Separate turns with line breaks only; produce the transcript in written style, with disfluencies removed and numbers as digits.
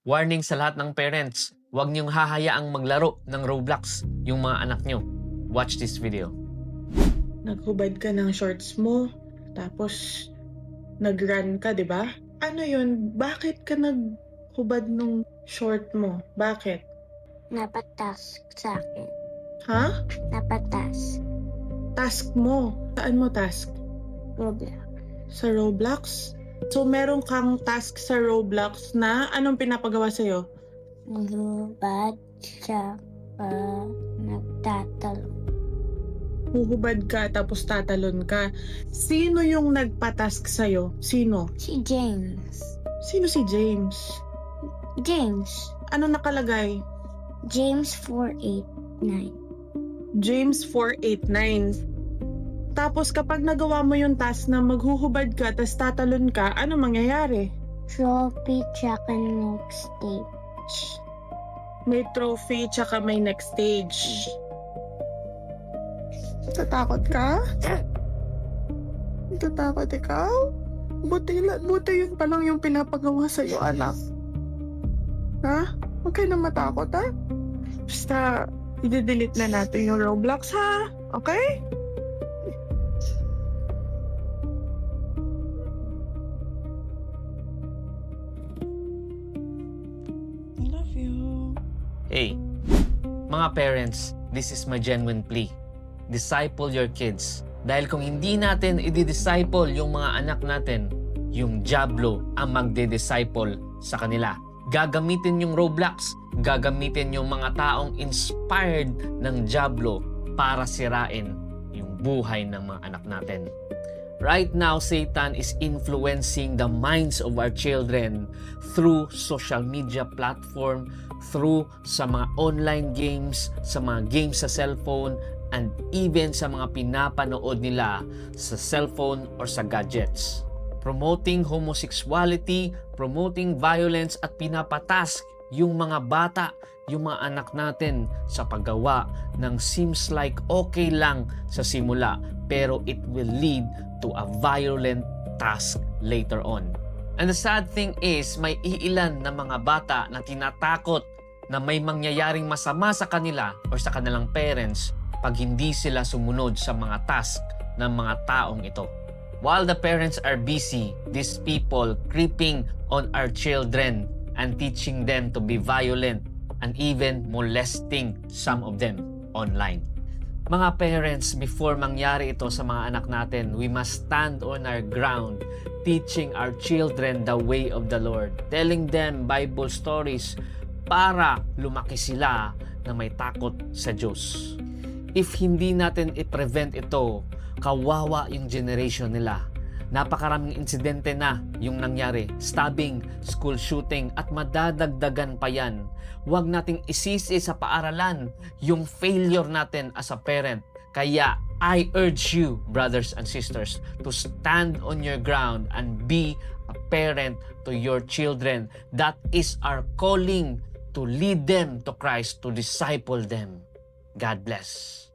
Warning sa lahat ng parents, huwag niyong hahayaang maglaro ng Roblox yung mga anak niyo. Watch this video.
Naghubad ka ng shorts mo, tapos nag-run ka, di ba? Ano yun? Bakit ka naghubad nung short mo? Bakit?
Napatas sa akin.
Ha?
Napatas.
Task mo. Saan mo task?
Roblox.
Sa Roblox? So, meron kang task sa Roblox na anong pinapagawa sa'yo?
Naghubad siya nagtatalo.
Huhubad ka tapos tatalon ka. Sino yung nagpatask sa'yo? Sino?
Si James.
Sino si James?
James.
Ano nakalagay?
James 489.
James 489. Tapos kapag nagawa mo yung task na maghuhubad ka tapos tatalon ka, ano mangyayari?
Trophy tsaka next stage.
May trophy tsaka may next stage. Natatakot ka? Natatakot ikaw? Buti yun pa lang yung pinapagawa sa'yo, anak. Ha? Huwag ka na matakot, ha? Basta, i-delete na natin yung Roblox, ha? Okay? I love you.
Hey, mga parents, this is my genuine plea. Disciple your kids. Dahil kung hindi natin i-disciple yung mga anak natin, yung Diablo ang magde-disciple sa kanila. Gagamitin yung Roblox, gagamitin yung mga taong inspired ng Diablo para sirain yung buhay ng mga anak natin. Right now, Satan is influencing the minds of our children through social media platform, through sa mga online games, sa mga games sa cellphone, and even sa mga pinapanood nila sa cellphone or sa gadgets. Promoting homosexuality, promoting violence at pinapatask yung mga bata, yung mga anak natin sa paggawa ng seems like okay lang sa simula pero it will lead to a violent task later on. And the sad thing is, may iilan na mga bata na tinatakot na may mangyayaring masama sa kanila or sa kanilang parents pag hindi sila sumunod sa mga task ng mga taong ito. While the parents are busy, these people creeping on our children and teaching them to be violent and even molesting some of them online. Mga parents, before mangyari ito sa mga anak natin, we must stand on our ground, teaching our children the way of the Lord, telling them Bible stories para lumaki sila na may takot sa Diyos. If hindi natin i-prevent ito, kawawa yung generation nila. Napakaraming insidente na yung nangyari, stabbing, school shooting, at madadagdagan pa yan. Huwag nating isisi sa paaralan yung failure natin as a parent. Kaya I urge you, brothers and sisters, to stand on your ground and be a parent to your children. That is our calling, to lead them to Christ, to disciple them. God bless.